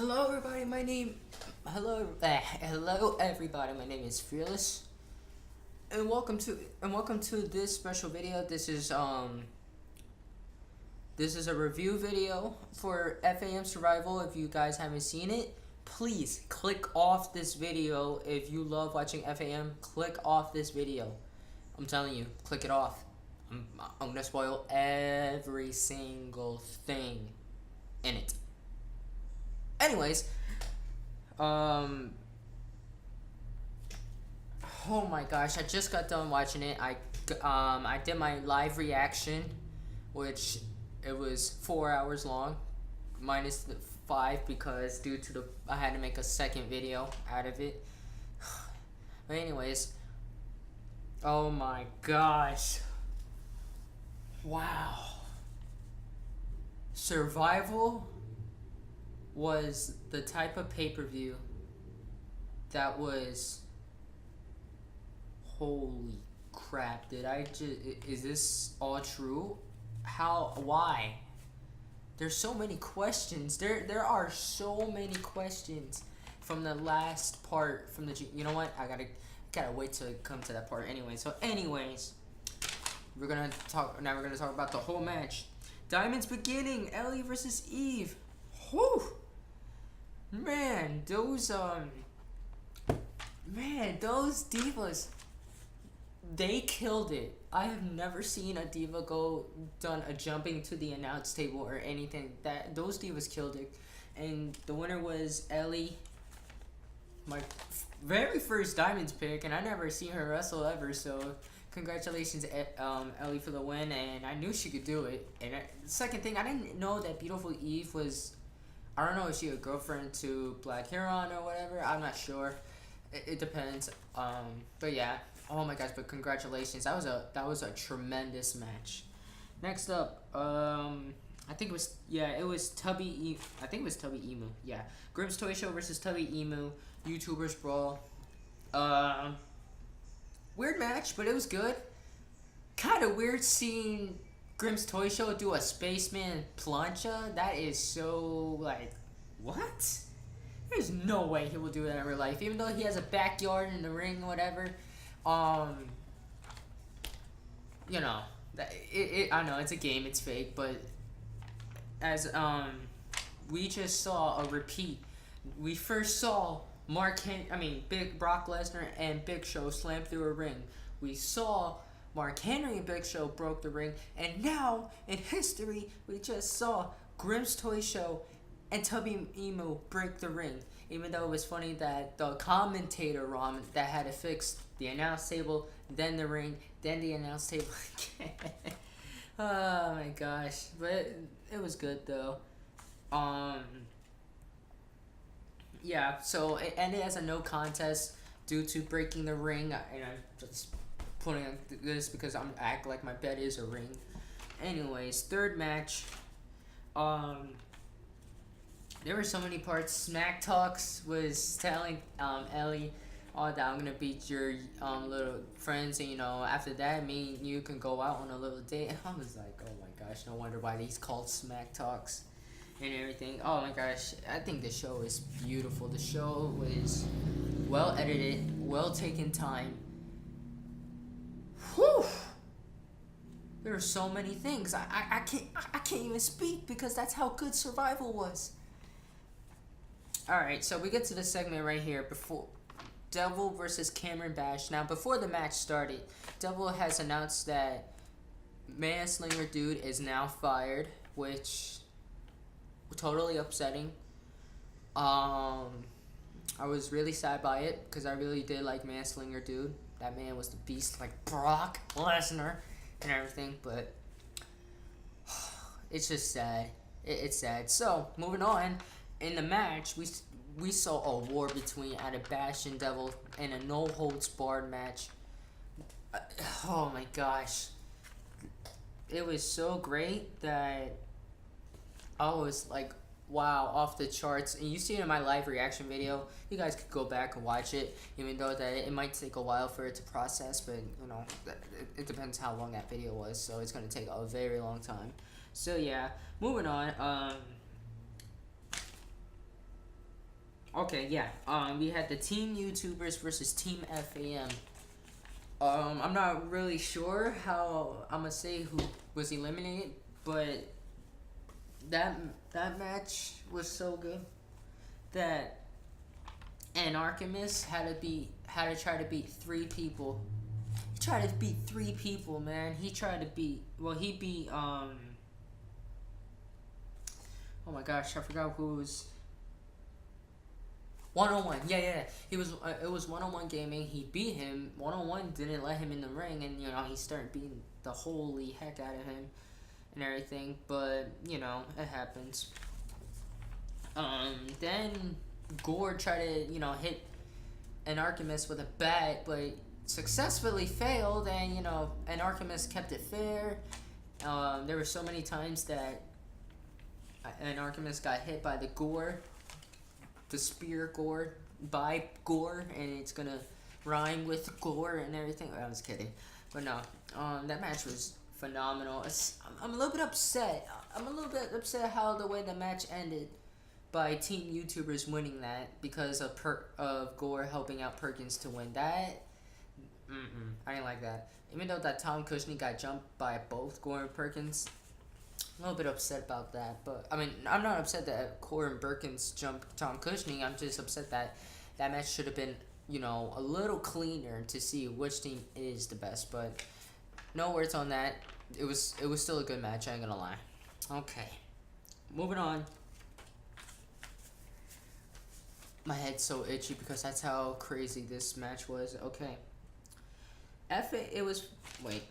Hello everybody, hello everybody, my name is Fearless. And welcome to this special video. This is a review video for FaM Survival. If you guys haven't seen it, please click off this video. If you love watching FaM, click off this video. I'm telling you, click it off. I'm gonna spoil every single thing in it. Anyways, oh my gosh, I just got done watching it. I did my live reaction, which it was 4 hours long, minus the 5 because due to I had to make a second video out of it. But anyways, oh my gosh, wow, Survival was the type of pay-per-view that was, holy crap, is this all true? Why? There's so many questions. There are so many questions from the last part from the, you know what, I gotta wait till it come to that part anyway. So anyways, we're gonna talk about the whole match. Diamond's beginning, Ellie versus Eve. Whew. Man, those divas, they killed it. I have never seen a diva done a jumping to the announce table or anything. Those divas killed it, and the winner was Ellie. My very first Diamonds pick, and I never seen her wrestle ever. So congratulations, Ellie, for the win. And I knew she could do it. And the second thing, I didn't know that Beautiful Eve was, I don't know if she a girlfriend to Black Huron or whatever. I'm not sure. It depends. But yeah. Oh my gosh. But congratulations. That was a tremendous match. Next up, I think it was Tubby Emu. Yeah. Grimm's Toy Show versus Tubby Emu. YouTubers Brawl. Weird match, but it was good. Kind of weird seeing Grimm's Toy Show do a spaceman plancha. That is so, like, what? There's no way he will do that in real life, even though he has a backyard in the ring, whatever. You know, I know it's a game, it's fake, but as we just saw a repeat. We first saw Big Brock Lesnar and Big Show slam through a ring. We saw Mark Henry and Big Show broke the ring, and now in history we just saw Grimm's Toy Show and Tubby Emu break the ring. Even though it was funny that the commentator that had to fix the announce table, then the ring, then the announce table again. Oh my gosh, but it was good though. Yeah, so it ended as a no contest due to breaking the ring, and I'm just putting on this because I'm act like my bed is a ring. Anyways, third match. There were so many parts. Smack Talks was telling Ellie, "Oh, that I'm gonna beat your little friends, and after that, me and you can go out on a little date." I was like, "Oh my gosh, no wonder why these called Smack Talks and everything." Oh my gosh, I think the show is beautiful. The show was well edited, well taken time. Whew. There are so many things. I can't even speak because that's how good Survival was. Alright, so we get to the segment right here before Devil versus Cameron Bash. Now, before the match started, Devil has announced that Manslinger Dude is now fired, which totally upsetting. I was really sad by it because I really did like Manslinger Dude. That man was the beast, like Brock Lesnar and everything, but it's just sad. It's sad. So, moving on, in the match, we saw a war between Bash and Devil in a no-holds-barred match. Oh my gosh. It was so great that I was like, wow, off the charts. And you see it in my live reaction video. You guys could go back and watch it, even though that it might take a while for it to process, but it depends how long that video was, so it's gonna take a very long time. So yeah, moving on. Okay, yeah. We had the Team YouTubers versus Team FAM. I'm not really sure how I'm gonna say who was eliminated, but that that match was so good that Anarchimist had to try to beat three people. He tried to beat three people, man. He tried to beat he beat oh my gosh, I forgot who was 1-on-1. Yeah. He was it was 1-on-1 gaming. He beat him. 1-on-1 didn't let him in the ring, and he started beating the holy heck out of him and everything. But it happens. Then Gore tried to hit an Archimist with a bat, but successfully failed, and an Archimist kept it fair. There were so many times that an Archimist got hit by the spear Gore, by Gore, and it's gonna rhyme with Gore and everything. I was kidding, but no. That match was phenomenal. I'm a little bit upset. I'm a little bit upset how the way the match ended by Team YouTubers winning that because of Gore helping out Perkins to win that. I didn't like that. Even though that Tom Cushnie got jumped by both Gore and Perkins, I'm a little bit upset about that. But I mean, I'm not upset that Gore and Perkins jumped Tom Cushnie. I'm just upset that that match should have been a little cleaner to see which team is the best. But no words on that. It was still a good match. I ain't gonna lie. Okay, moving on. My head's so itchy because that's how crazy this match was. Okay. It was... Wait.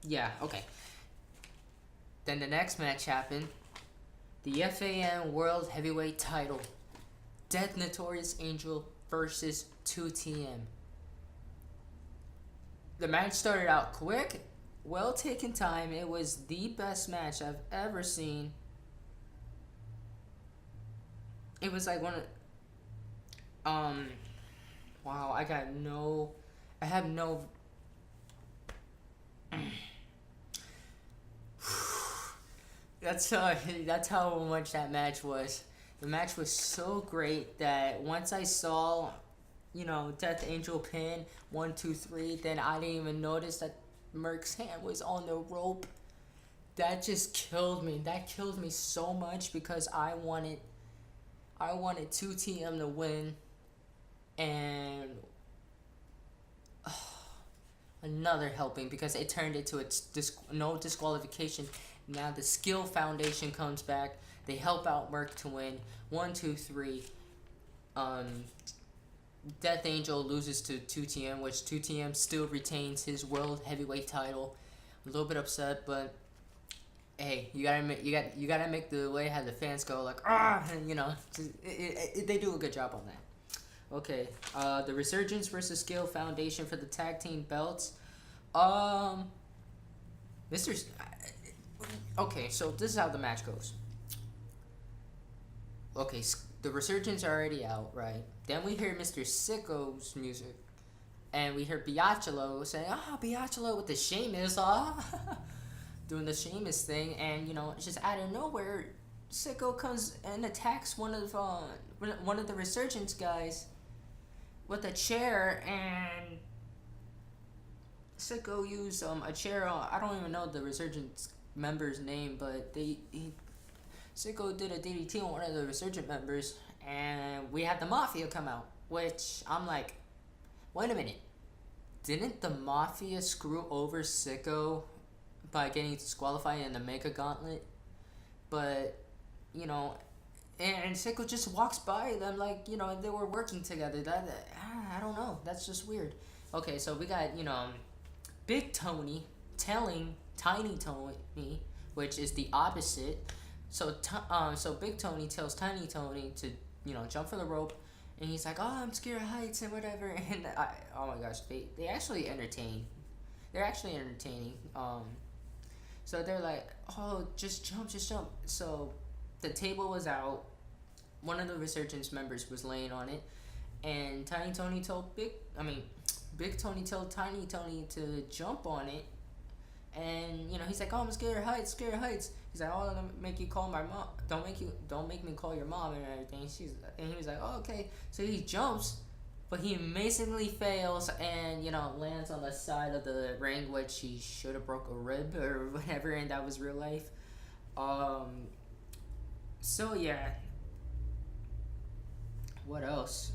Yeah, okay. Then the next match happened. The FAM World Heavyweight title. Death Notorious Angel versus 2TM. The match started out quick. Well taken time. It was the best match I've ever seen. It was like one of wow, I have no that's how much that match was. The match was so great that once I saw Death Angel pin 1 2 3, then I didn't even notice that Merc's hand was on the rope. That just killed me. That killed me so much because I wanted 2TM to win, and another helping because it turned into no disqualification. Now the Skill Foundation comes back. They help out Merc to win 1 2 3. Death Angel loses to 2TM, which 2TM still retains his World Heavyweight title. A little bit upset, but hey, you gotta make the way how the fans go like and they do a good job on that. Okay, the Resurgence versus Skill Foundation for the tag team belts. Okay, so this is how the match goes. Okay, the Resurgence are already out, right? Then we hear Mr. Sicko's music, and we hear Biachelo saying, Biachelo with the Sheamus, doing the Sheamus thing, and it's just out of nowhere, Sicko comes and attacks one of the Resurgence guys with a chair, and Sicko used a chair on, I don't even know the Resurgence member's name, but Sicko did a DDT on one of the Resurgent members, and we had the Mafia come out, which I'm like, wait a minute, didn't the Mafia screw over Sicko by getting disqualified in the Mega Gauntlet? But and Sicko just walks by them like they were working together. I don't know, that's just weird. Okay, so we got Big Tony telling Tiny Tony, which is the opposite. So Big Tony tells Tiny Tony to jump for the rope, and he's like, I'm scared of heights and whatever. And oh my gosh, they actually entertain. They're actually entertaining. So they're like, just jump. So the table was out. One of the Resurgence members was laying on it, and Big Tony told Tiny Tony to jump on it, and he's like, I'm scared of heights. He's like, oh, don't make you call my mom. Don't make me call your mom and everything. And he was like, oh, okay. So he jumps, but he amazingly fails and lands on the side of the ring, which he should have broke a rib or whatever, and that was real life. So yeah. What else?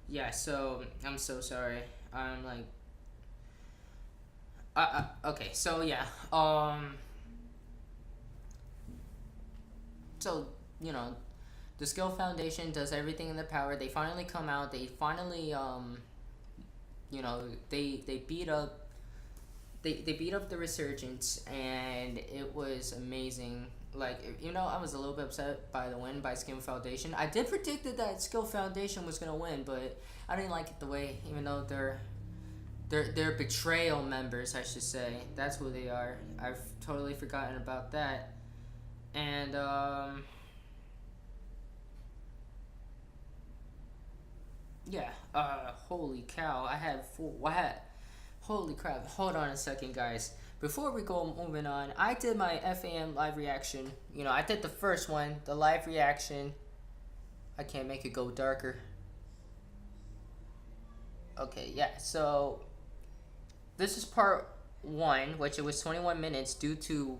Yeah. So I'm so sorry. I'm like, okay. So yeah. So the Skill Foundation does everything in their power. They finally come out. They finally they beat up they beat up the Resurgence, and it was amazing. Like, I was a little bit upset by the win by Skill Foundation. I did predict that Skill Foundation was gonna win, but I didn't like it the way, even though they're betrayal members, I should say. That's who they are. I've totally forgotten about that. And yeah. Holy cow! Holy crap! Hold on a second, guys. Before we go moving on, I did my FAM live reaction. I did the first one, the live reaction. I can't make it go darker. Okay, yeah. So this is part one, which it was 21 minutes due to,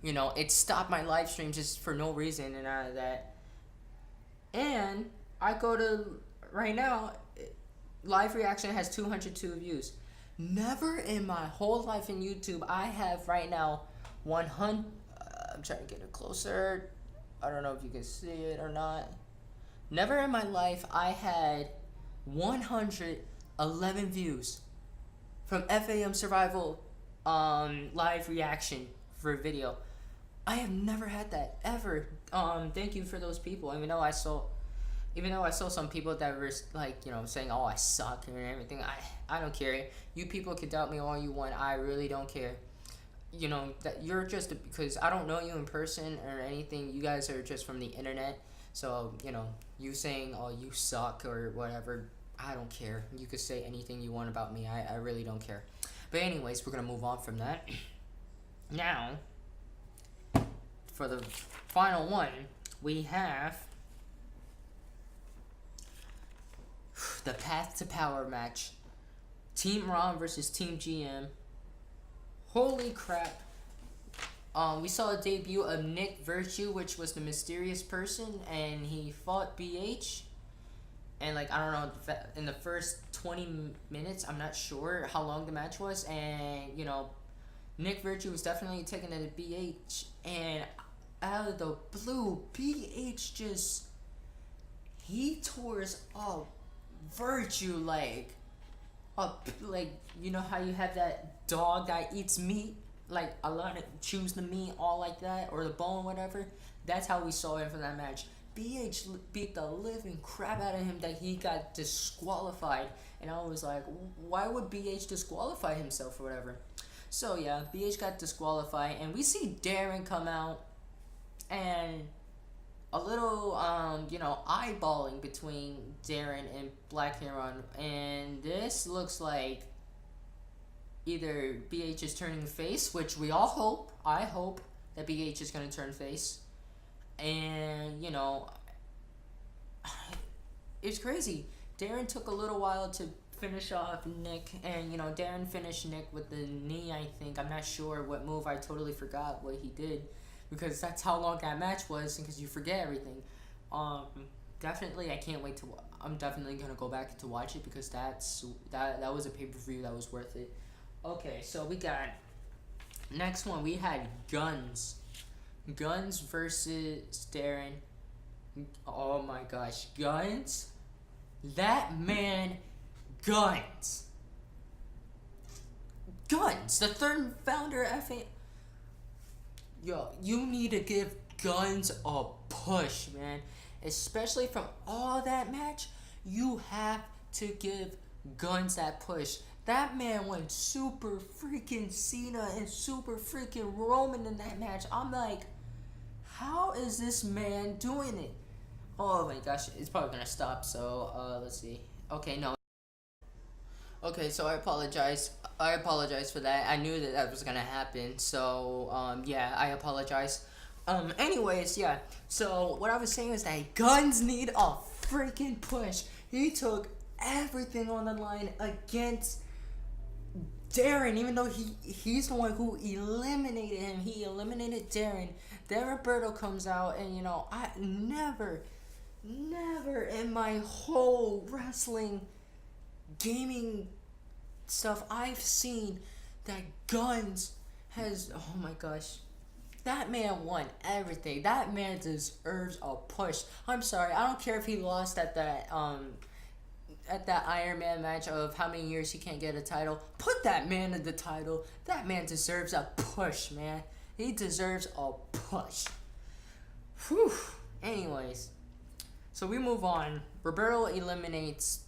it stopped my live stream just for no reason and all of that. And I go to right now, live reaction has 202 views. Never in my whole life in YouTube, I have right now 100. I'm trying to get it closer. I don't know if you can see it or not. Never in my life I had 111 views from FAM Survival live reaction for a video. I have never had that ever. Thank you for those people. Even though I saw some people that were like, saying, oh, I suck and everything, I don't care. You people can doubt me all you want. I really don't care. That you're just, because I don't know you in person or anything. You guys are just from the internet. So, you saying, oh, you suck or whatever, I don't care. You could say anything you want about me. I really don't care. But anyways, we're going to move on from that. Now, for the final one, we have the Path to Power match. Team Ron versus Team GM. Holy crap. We saw a debut of Nick Virtue, which was the mysterious person, and he fought BH. And I don't know, in the first 20 minutes, I'm not sure how long the match was, and Nick Virtue was definitely taking it to BH, and out of the blue, BH just, he tores up Virtue how you have that dog that eats meat, a lot of chews the meat all like that, or the bone, whatever. That's how we saw him for that match. BH beat the living crap out of him that he got disqualified, and I was like, why would BH disqualify himself or whatever? So yeah, BH got disqualified, and we see Darren come out, and a little eyeballing between Darren and Black Heron, and this looks like either BH is turning face, which we all hope. I hope that BH is going to turn face. And, it's crazy. Darren took a little while to finish off Nick, and, Darren finished Nick with the knee, I think. I'm not sure what move. I totally forgot what he did, because that's how long that match was, because you forget everything. Definitely, I can't wait to. I'm definitely gonna go back to watch it, because that was a pay-per-view that was worth it. Okay, so we got next one. We had Guns versus Darren. Oh my gosh, Guns! That man, Guns, the third founder of FA. Yo, you need to give Guns a push, man. Especially from all that match, you have to give Guns that push. That man went super freaking Cena and super freaking Roman in that match. I'm like, how is this man doing it? Oh my gosh, it's probably gonna stop. So let's see. Okay, no. Okay, so I apologize. I apologize for that. I knew that that was gonna happen. So yeah, I apologize. Anyways, yeah. So what I was saying is that guns need a freaking push. He took everything on the line against Darren, even though he's the one who eliminated him. He eliminated Darren. Then Roberto comes out, and I never in my whole wrestling gaming stuff I've seen that Guns has. Oh my gosh, that man won everything. That man deserves a push. I'm sorry, I don't care if he lost at that Iron Man match of how many years he can't get a title. Put that man in the title. That man deserves a push, man. He deserves a push. Whew. Anyways, so we move on. Roberto eliminates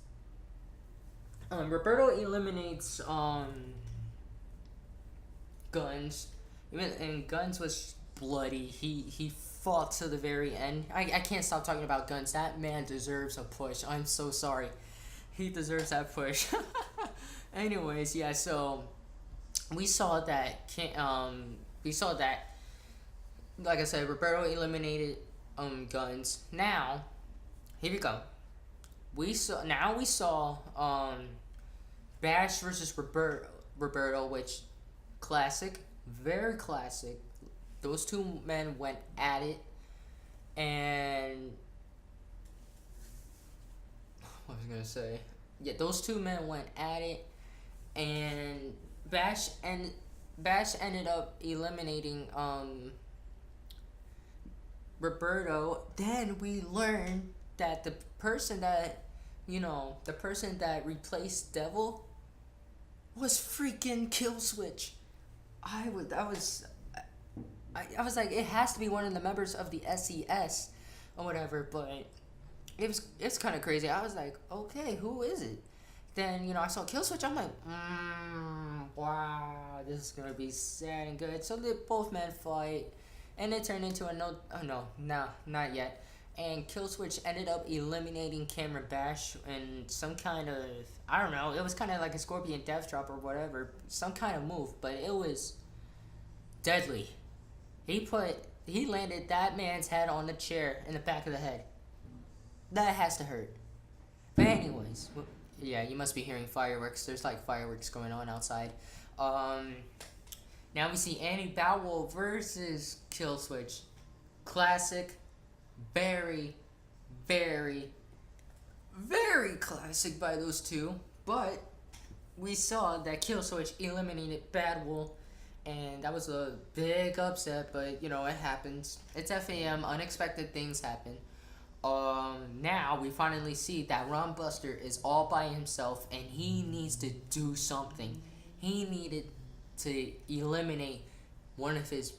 Guns. And Guns was bloody. He fought to the very end. I can't stop talking about Guns. That man deserves a push. I'm so sorry. He deserves that push. Anyways, yeah, so we saw that like I said, Roberto eliminated Guns. Now, here we go. We saw Bash versus Roberto, which classic, very classic. Those two men went at it, and what was I gonna say? Yeah, those two men went at it, and Bash ended up eliminating Roberto. Then we learned that the person that replaced Devil was freaking Killswitch. I was like, it has to be one of the members of the SES or whatever, but it's kind of crazy. I was like, okay, who is it? Then I saw Killswitch. I'm like, wow, this is gonna be sad and good. So they both men fight, and it turned into not yet. And Killswitch ended up eliminating Cameron Bash in some kind of, I don't know. It was kind of like a Scorpion Death Drop or whatever, some kind of move, but it was deadly. He landed that man's head on the chair in the back of the head. That has to hurt. But anyways, yeah, you must be hearing fireworks. There's like fireworks going on outside. Now we see Andy Bowell versus Killswitch. Classic. Very, very, very classic by those two. But we saw that Killswitch eliminated Badwell, and that was a big upset, but it happens. It's FaM, unexpected things happen. Now we finally see that Ron Buster is all by himself, and he needs to do something. He needed to eliminate one of his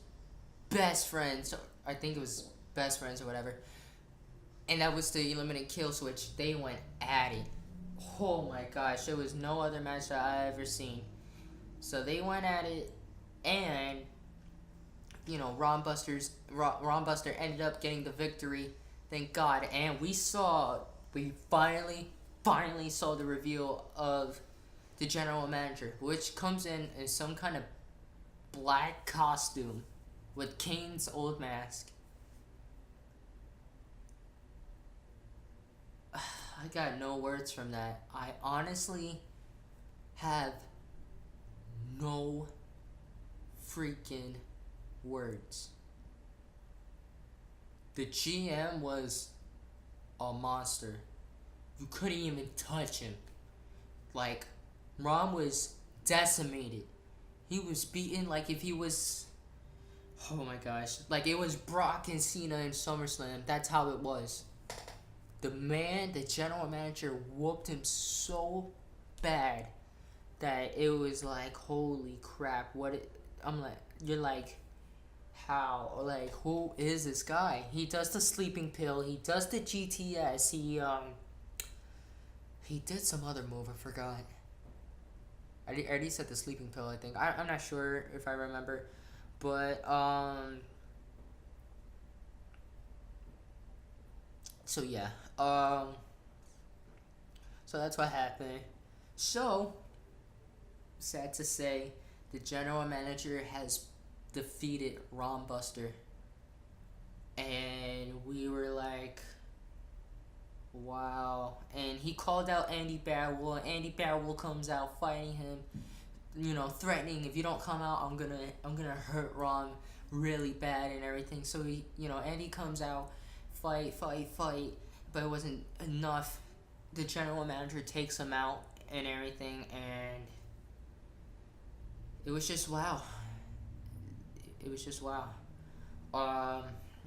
best friends. I think it was best friends or whatever. And that was to eliminate Killswitch. They went at it. Oh my gosh, there was no other match that I ever seen. So they went at it, and Ron Buster ended up getting the victory. Thank God. And we finally saw the reveal of the general manager, which comes in some kind of black costume with Kane's old mask. I got no words from that. I honestly have no freaking words. The GM was a monster. You couldn't even touch him. Like, Ron was decimated. He was beaten like if he was... Oh my gosh. Like it was Brock and Cena in SummerSlam. That's how it was. The general manager, whooped him so bad that it was like, holy crap, you're like, how? Like, who is this guy? He does the sleeping pill, he does the GTS, he did some other move, I forgot. I already said the sleeping pill, I think. I'm not sure if I remember, but, So yeah, so that's what happened. So sad to say, the general manager has defeated Ron Buster, and we were like, wow. And he called out Andy Barrel, and Andy Barrel comes out fighting him, threatening, if you don't come out, I'm gonna hurt Ron really bad and everything. So Andy comes out, fight, but it wasn't enough. The general manager takes him out and everything, and it was just wow. It was just wow. I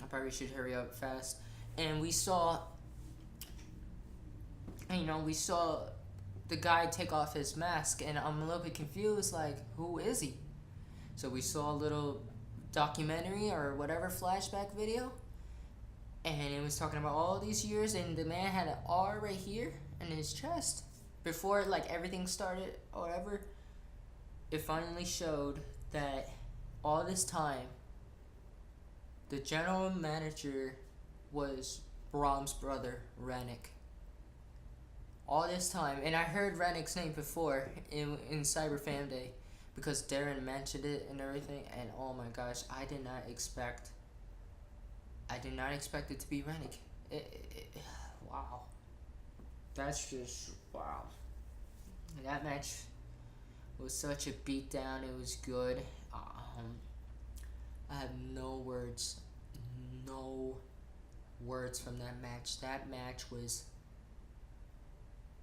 probably should hurry up fast. And we saw the guy take off his mask, and I'm a little bit confused, like, who is he? So we saw a little documentary or whatever flashback video, and it was talking about all these years, and the man had an R right here in his chest. Before, like, everything started or whatever, it finally showed that all this time, the general manager was Brahm's brother, Rennick. All this time, and I heard Rennick's name before in FaM Day, because Darren mentioned it and everything, and oh my gosh, I did not expect it to be Rennick. Wow. That's just wow. That match was such a beatdown. It was good. I have no words from that match. That match was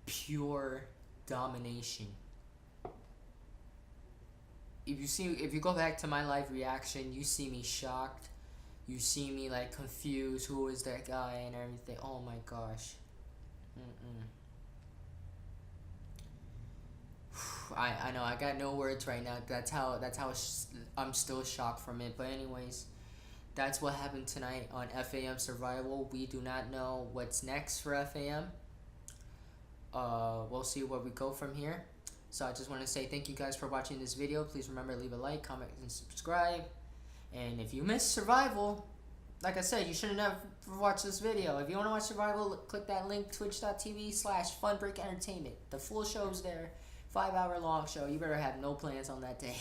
pure domination. If you go back to my live reaction, you see me shocked. You see me like confused. Who is that guy and everything? Oh my gosh. I know I got no words right now. That's how I'm still shocked from it. But anyways, that's what happened tonight on FaM Survival. We do not know what's next for FaM. We'll see where we go from here. So I just want to say thank you guys for watching this video. Please remember to leave a like, comment, and subscribe. And if you missed Survival, like I said, you shouldn't have watched this video. If you want to watch Survival, click that link, twitch.tv/funbreakentertainment. The full show's there. 5-hour long show. You better have no plans on that day.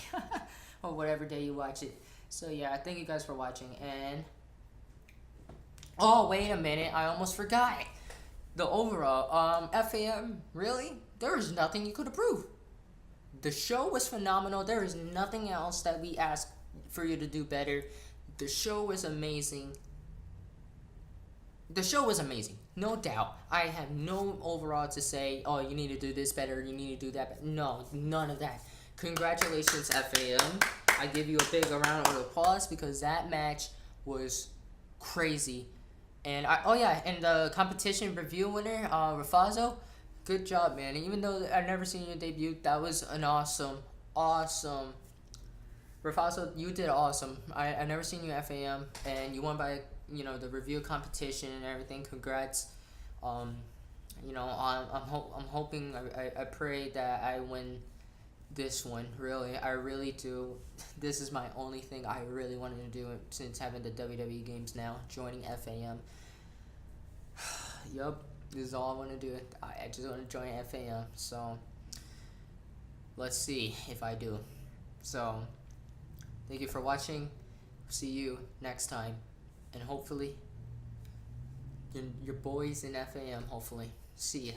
Or whatever day you watch it. So yeah, thank you guys for watching. And oh, wait a minute, I almost forgot. The overall, FaM, really? There was nothing you could approve. The show was phenomenal. There is nothing else that we asked for you to do better. The show was amazing. No doubt. I have no overall to say, oh, you need to do this better, you need to do that better. No, none of that. Congratulations, FaM. I give you a big round of applause because that match was crazy. And and the competition review winner, Rafazo, good job, man. And even though I've never seen you debut, that was an awesome. Rafazo, you did awesome. I never seen you at FaM, and you won by the review competition and everything. Congrats. I'm hoping. I pray that I win this one. Really, I really do. This is my only thing I really wanted to do since having the WWE games now, joining FaM. Yup, this is all I want to do. I just want to join FaM. So let's see if I do. So thank you for watching. See you next time, and hopefully your boys in FaM. Hopefully, see ya.